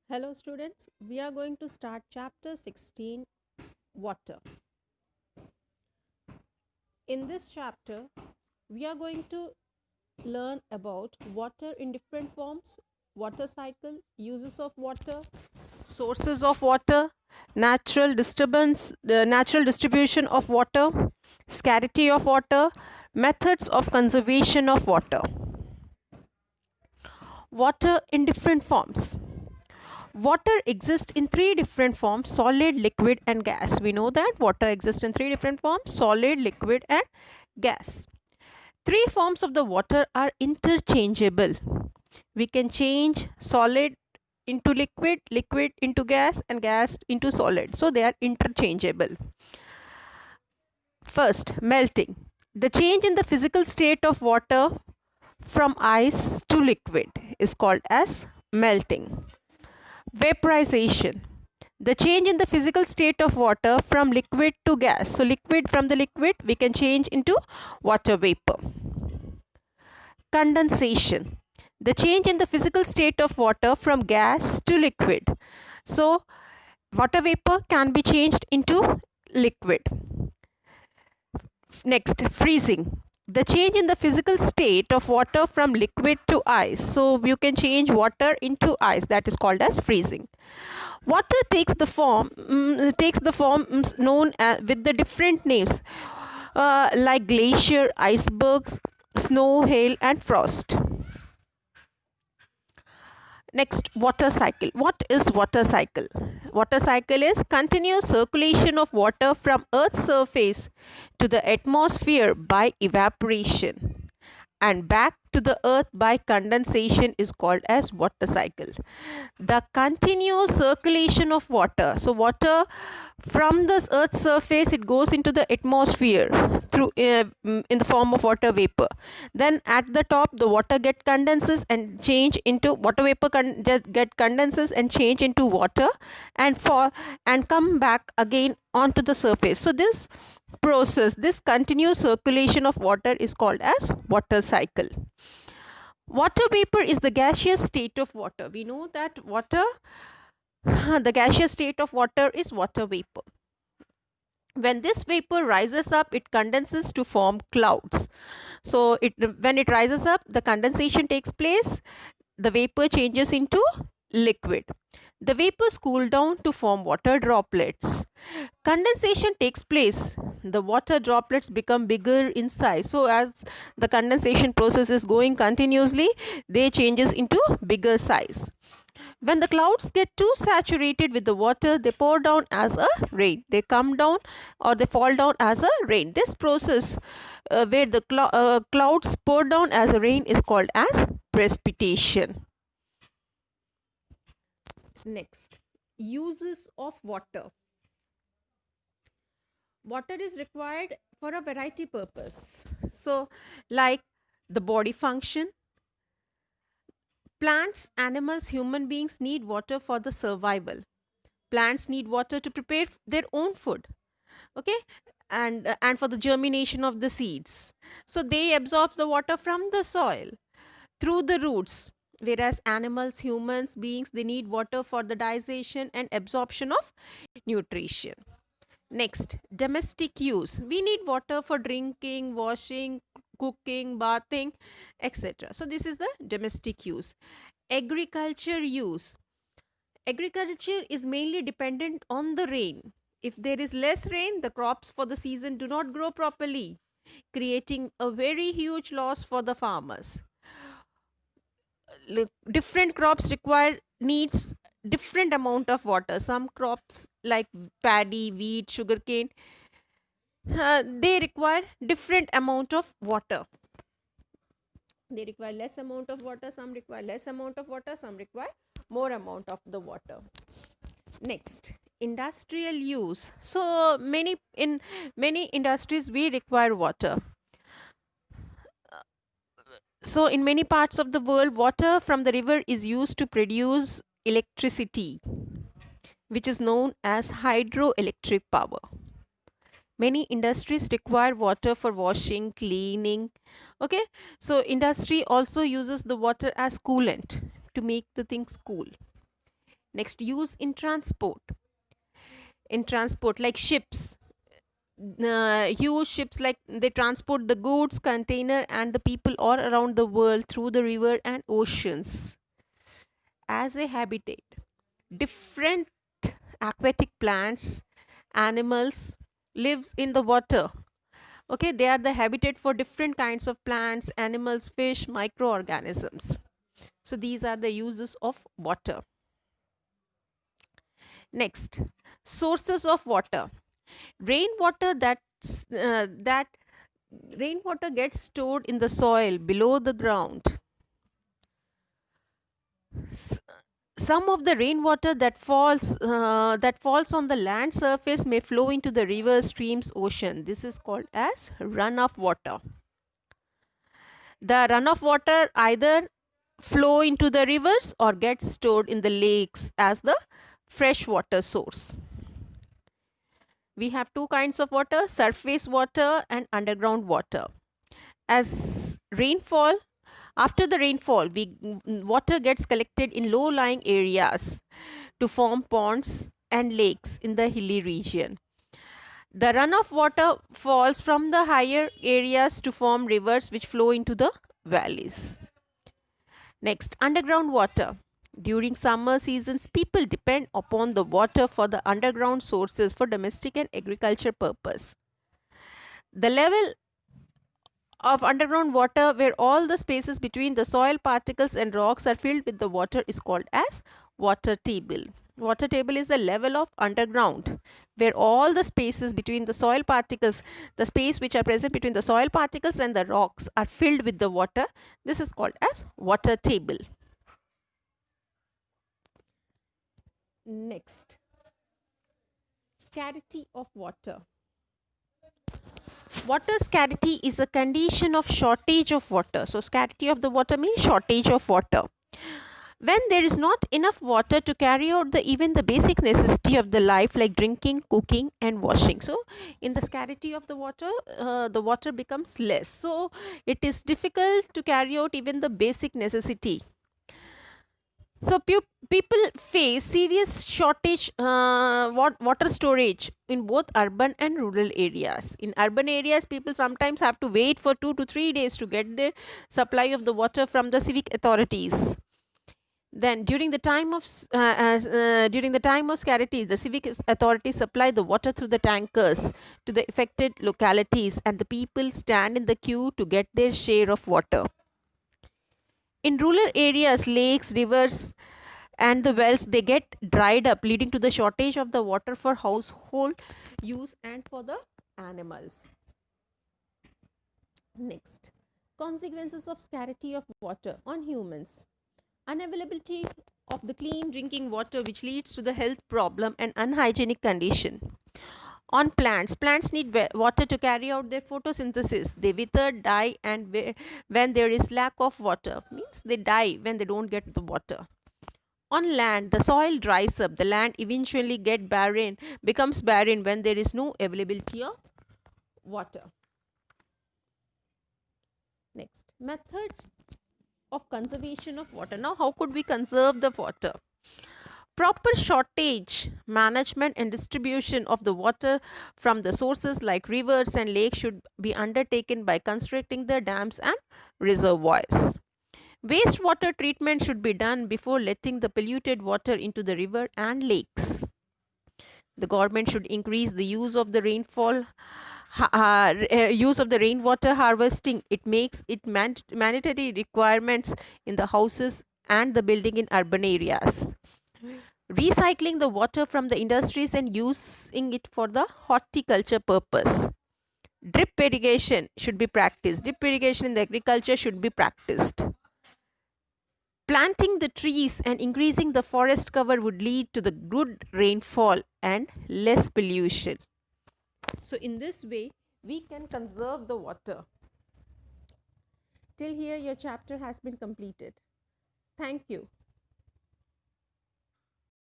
Hello students, we are going to start chapter 16, water. In this chapter, we are going to learn about water in different forms, water cycle, uses of water, sources of water, natural distribution of water, scarcity of water, methods of conservation of water. Water in different forms. Water exists in three different forms: solid, liquid, and gas. We know that water exists in three different forms: solid, liquid, and gas. Three forms of the water are interchangeable. We can change solid into liquid, liquid into gas, and gas into solid. So they are interchangeable. First, melting. The change in the physical state of water from ice to liquid is called as melting. Vaporization. The change in the physical state of water from liquid to gas. So liquid, from the liquid we can change into water vapor. Condensation. The change in the physical state of water from gas to liquid. So water vapor can be changed into liquid. Next, freezing. The change in the physical state of water from liquid to ice. So you can change water into ice. That is called as freezing. Water takes the forms known with the different names, like glacier, icebergs, snow, hail, and frost. Next, water cycle. What is water cycle? Water cycle is continuous circulation of water from Earth's surface to the atmosphere by evaporation and back to the earth by condensation is called as water cycle. The continuous circulation of water, so water from the earth's surface, it goes into the atmosphere through in the form of water vapor. Then at the top the water get condenses and change into water vapor, get condenses and change into water and fall and come back again onto the surface. So this process, this continuous circulation of water is called as water cycle. Water vapor is the gaseous state of water. We know that water, the gaseous state of water is water vapor. When this vapor rises up, it condenses to form clouds. So when it rises up, the condensation takes place, the vapor changes into liquid. The vapors cool down to form water droplets. Condensation takes place. The water droplets become bigger in size. So as the condensation process is going continuously, they changes into bigger size. When the clouds get too saturated with the water, they pour down as a rain. They come down or they fall down as a rain. This process where the clouds pour down as a rain is called as precipitation. Next, uses of water. Water is required for a variety purpose. So like the body function, plants, animals, human beings need water for the survival. Plants need water to prepare their own food, okay, and for the germination of the seeds. So they absorb the water from the soil through the roots, whereas animals, humans beings, they need water for the digestion and absorption of nutrition. Next, domestic use. We need water for drinking, washing, cooking, bathing, etc. So this is the domestic use. Agriculture use. Agriculture is mainly dependent on the rain. If there is less rain, the crops for the season do not grow properly, creating a very huge loss for the farmers. Different crops require needs different amount of water. Some crops like paddy, wheat, sugarcane, they require different amount of water. They require less amount of water, some require less amount of water, some require more amount of the water. Next, industrial use. So in many industries we require water. So in many parts of the world, water from the river is used to produce electricity, which is known as hydroelectric power. Many industries require water for washing, cleaning, okay. So industry also uses the water as coolant to make the things cool. Next, use in transport. In transport, like ships, huge ships, like they transport the goods, container, and the people all around the world through the river and oceans. As a habitat, different aquatic plants, animals lives in the water. Okay, they are the habitat for different kinds of plants, animals, fish, microorganisms. So these are the uses of water. Next, sources of water. Rainwater that rainwater gets stored in the soil below the ground. S- some of the rainwater that falls on the land surface may flow into the rivers, streams, ocean. This is called as runoff water. The runoff water either flow into the rivers or get stored in the lakes as the fresh water source. We have two kinds of water: surface water and underground water. As rainfall, after the rainfall, water gets collected in low lying areas to form ponds and lakes in the hilly region. The runoff water falls from the higher areas to form rivers which flow into the valleys. Next, underground water. During summer seasons, people depend upon the water for the underground sources for domestic and agriculture purpose. The level of underground water where all the spaces between the soil particles and rocks are filled with the water is called as water table. Water table is the level of underground where all the spaces between the soil particles, the space which are present between the soil particles and the rocks, are filled with the water. This is called as water table. Next, scarcity of water. Water scarcity is a condition of shortage of water. So, scarcity of the water means shortage of water. When there is not enough water to carry out even the basic necessity of the life, like drinking, cooking, and washing. So, in the scarcity of the water becomes less. So, it is difficult to carry out even the basic necessity. So people face serious shortage water storage in both urban and rural areas. In urban areas, people sometimes have to wait for 2 to 3 days to get their supply of the water from the civic authorities. Then during the time of scarcity, the civic authorities supply the water through the tankers to the affected localities, and the people stand in the queue to get their share of water. In rural areas, lakes, rivers, and the wells, they get dried up, leading to the shortage of the water for household use and for the animals. Next, consequences of scarcity of water on humans. Unavailability of the clean drinking water, which leads to the health problem and unhygienic condition. On plants need water to carry out their photosynthesis. They wither, die, and when there is lack of water, means they die when they don't get the water. On land, the soil dries up. The land eventually becomes barren when there is no availability of water. Next, methods of conservation of water. Now, how could we conserve the water? Proper shortage management and distribution of the water from the sources like rivers and lakes should be undertaken by constructing the dams and reservoirs. Wastewater treatment should be done before letting the polluted water into the river and lakes. The government should increase the use of the rainwater harvesting. It makes it mandatory requirements in the houses and the building in urban areas. Recycling the water from the industries and using it for the horticulture purpose. Drip irrigation should be practiced. Drip irrigation in the agriculture should be practiced. Planting the trees and increasing the forest cover would lead to the good rainfall and less pollution. So, in this way, we can conserve the water. Till here, your chapter has been completed. Thank you.